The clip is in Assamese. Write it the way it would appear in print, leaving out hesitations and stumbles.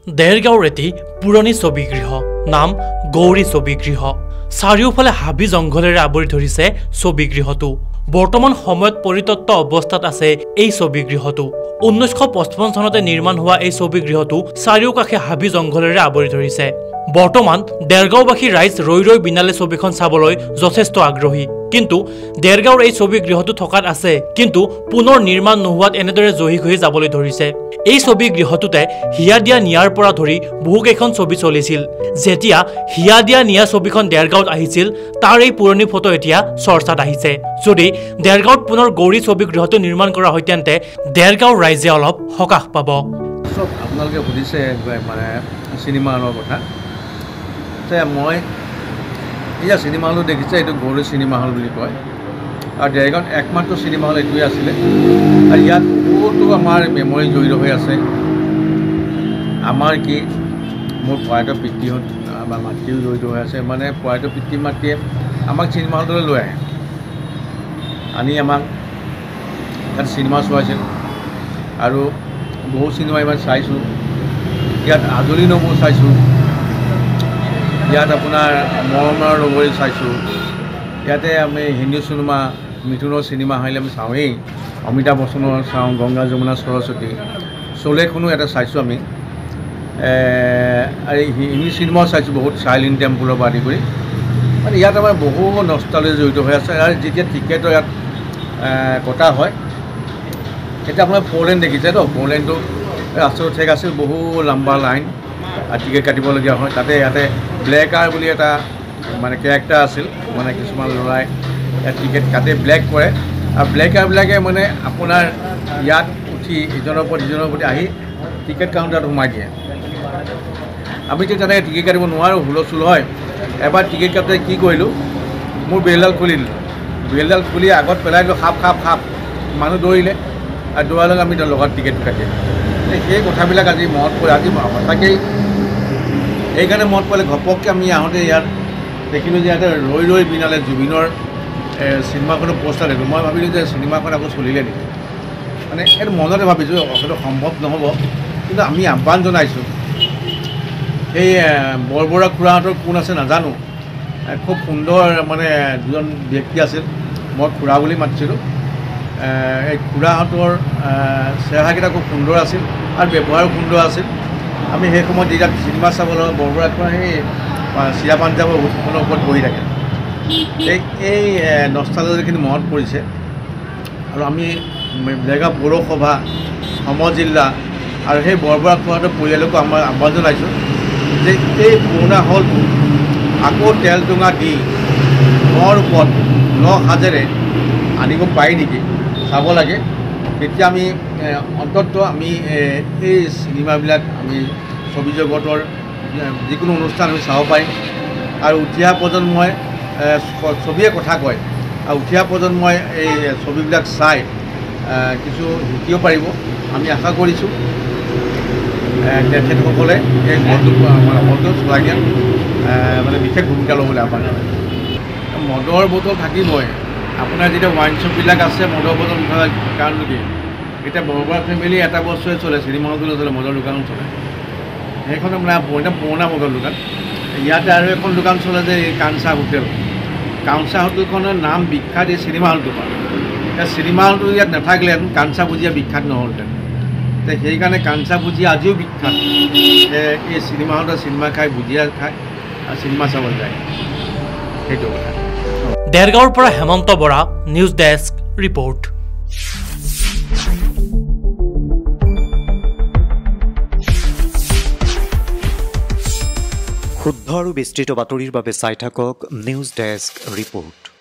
দেৰগাঁৱৰ এটি পুৰণি ছবিগৃহ নাম গৌৰী ছবিগৃহ চাৰিওফালে হাবি জংঘলেৰে আৱৰি ধৰিছে ছবিগৃহটো বৰ্তমান সময়ত পৰিত্যক্ত অৱস্থাত আছে এই ছবিগৃহটো 1955 চনতে নিৰ্মাণ হোৱা এই ছবিগৃহটো চাৰিওকাষে হাবি জংঘলেৰে আৱৰি ধৰিছে বৰ্তমান দেৰগাঁওবাসী ৰাইজ ৰৈ বিনালে ছবিখন চাবলৈ যথেষ্ট আগ্ৰহী কিন্তু দেৰগাঁৱৰ এই ছবিগৃহটো থকাত আছে কিন্তু পুনৰ নিৰ্মাণ নোহোৱাত এনেদৰে জহি হৈ যাবলৈ ধৰিছে এই ছবিগৃহটোতে হিয়া দিয়া নিয়াৰ পৰা ধৰি বহুকেইখন ছবি চলিছিল যেতিয়া হিয়া দিয়া নিয়া ছবিখন দেৰগাঁৱত আহিছিল তাৰ এই পুৰণি ফটো এতিয়া চৰ্চাত আহিছে যদি দেৰগাঁৱত পুনৰ গৌৰী ছবিগৃহটো নিৰ্মাণ কৰা হয় তেন্তে দেৰগাঁৱৰ ৰাইজে অলপ হকাহ পাব সব আপোনালোকে সুধিছে মানে চিনেমা হলৰ কথা মই এয়া চিনেমা হলো দেখিছে এইটো গৌৰী চিনেমা হল বুলি কয় আৰু দেৰগাঁৱত একমাত্ৰ চিনেমা হল এইটোৱে আছিলে আৰু ইয়াত বহুতো আমাৰ মেমৰি জড়িত হৈ আছে আমাৰ কি মোৰ প্ৰয়াত পিতৃহঁত বা মাতৃও জড়িত হৈ আছে মানে প্ৰয়াত পিতৃ মাতৃয়ে আমাক চিনেমা হললৈ লৈ আহে আনি আমাক ইয়াত চিনেমা চোৱাইছিল আৰু বহু চিনেমা ইমান চাইছোঁ ইয়াত আজলি নবৌ চাইছোঁ ইয়াত আপোনাৰ মৰমৰ নগৰী চাইছোঁ ইয়াতে আমি হিন্দী চিনেমা মিথুনৰ চিনেমা আহিলে আমি চাওঁৱেই অমিতাভ বচ্চনৰ চাওঁ গংগা যমুনা সৰস্বতী চলেখনো এটা চাইছোঁ আমি আৰু ইংলিছ চিনেমাও চাইছোঁ বহুত চাইলেণ্ট টেম্পুলৰ পৰা আদি কৰি মানে ইয়াত আমাৰ বহু নষ্টালজি জড়িত হৈ আছে আৰু যেতিয়া টিকেটৰ ইয়াত কটা হয় এতিয়া আপোনাৰ 4 লেন দেখিছেতো 4 লেনটো ৰাস্তাটো ঠেক আছিল বহু লম্বা লাইন টিকেট কাটিবলগীয়া হয় তাতে ইয়াতে ব্লেক আৰ বুলি এটা মানে কেৰেক্টাৰ আছিল মানে কিছুমান ল'ৰাই ইয়াত টিকেট কাটে ব্লেক কৰে আৰু ব্লেক আৰবিলাকে মানে আপোনাৰ ইয়াত উঠি ইজনৰ প্ৰতি আহি টিকেট কাউণ্টাৰত সোমাই দিয়ে আমি যে তেনেকৈ টিকেট কাটিব নোৱাৰোঁ হুলস্থুল হয় এবাৰ টিকেট কাটোতে কি কৰিলোঁ মোৰ বেলডাল খুলি দিলোঁ বেলডাল খুলি আগত পেলাই দিলোঁ খাপ মানুহ দৌৰিলে আৰু দৌৰাৰ লগত আমি লগত টিকেট কাটিলোঁ সেই কথাবিলাক আজি মনত পৰে আজি সঁচাকেই সেইকাৰণে মনত পৰিলে ঘপককৈ আমি আহোঁতে ইয়াত দেখিলোঁ যে ইয়াতে ৰৈ বিনালে জুবিনৰ চিনেমাখনৰ পোষ্টাৰ দেখিলোঁ মই ভাবিলোঁ যে চিনেমাখন আকৌ চলিলে নেকি মানে এইটো মনতে ভাবিছোঁ অকলে সম্ভৱ নহ'ব কিন্তু আমি আহ্বান জনাইছোঁ সেই বৰবৰা খুৰাহঁতৰ কোন আছে নাজানো খুব সুন্দৰ মানে দুজন ব্যক্তি আছিল মই খুৰা বুলি মাতিছিলোঁ এই খুৰাহঁতৰ চেহেৰাকেইটা খুব সুন্দৰ আছিল আৰু ব্যৱহাৰো সুন্দৰ আছিল আমি সেই সময়ত যেতিয়া চিনেমা চাবলৈ বৰবৰা খুৰা সেই চিৰা পাঞ্জাবৰ উৎসৱৰ ওপৰত বহি থাকে এই নষ্টালজিখিনি মনত পৰিছে আৰু আমি দেৰগাঁও পৌৰসভা সমজিল্লা আৰু সেই বৰবৰা খুৰাহঁতৰ পৰিয়ালকো আমাৰ আহ্বান জনাইছোঁ যে এই পুৰণা হলটো আকৌ তেল টুঙা দি নৰ ওপৰত ন সাজেৰে আনিব পাৰি নেকি চাব লাগে তেতিয়া আমি অন্ততঃ আমি এই চিনেমাবিলাক আমি ছবি জগতৰ যিকোনো অনুষ্ঠান আমি চাব পাৰিম আৰু উঠি অহা প্ৰজন্মই ছবিয়ে কথা কয় আৰু উঠি অহা প্ৰজন্মই এই ছবিবিলাক চাই কিছু শিকিব পাৰিব আমি আশা কৰিছোঁ তেখেতসকলে এই হলটো চলাই দিয়াত মানে বিশেষ ভূমিকা ল'বলৈ আহ্বান জনায় মদৰ বটল থাকিবই আপোনাৰ যেতিয়া ৱাইন শ্বপবিলাক আছে মদৰ বটল নথকা কাৰণ কি এতিয়া বৰবৰা ফেমিলি এটা বস্তুৱে চলে চিনেমা হলটো চলে মদৰ দোকানো চলে সেইখন আপোনাৰ পুৰণা মদৰ দোকান ইয়াতে আৰু এখন দোকান চলে যে এই কাঞ্চা হোটেল কাঞ্চা হোটেলখনৰ নাম বিখ্যাত এই চিনেমা হলটোৰ পৰা এতিয়া চিনেমা হলটো ইয়াত নাথাকিলেহেঁতেন কাঞ্চা ভুজিয়া বিখ্যাত নহ'লহেঁতেন সেইকাৰণে কাঞ্চা ভুজিয়া আজিও বিখ্যাত এই চিনেমা হলতে চিনেমা খাই ভুজিয়া খায় আৰু চিনেমা চাব যায় সেইটো কথা দেৰগাঁৱৰ পৰা Hemanta Bora news desk report শুদ্ধ আৰু বিস্তৃত বাতৰিৰ বাবে চাই থাকক নিউজ ডেস্ক ৰিপৰ্ট।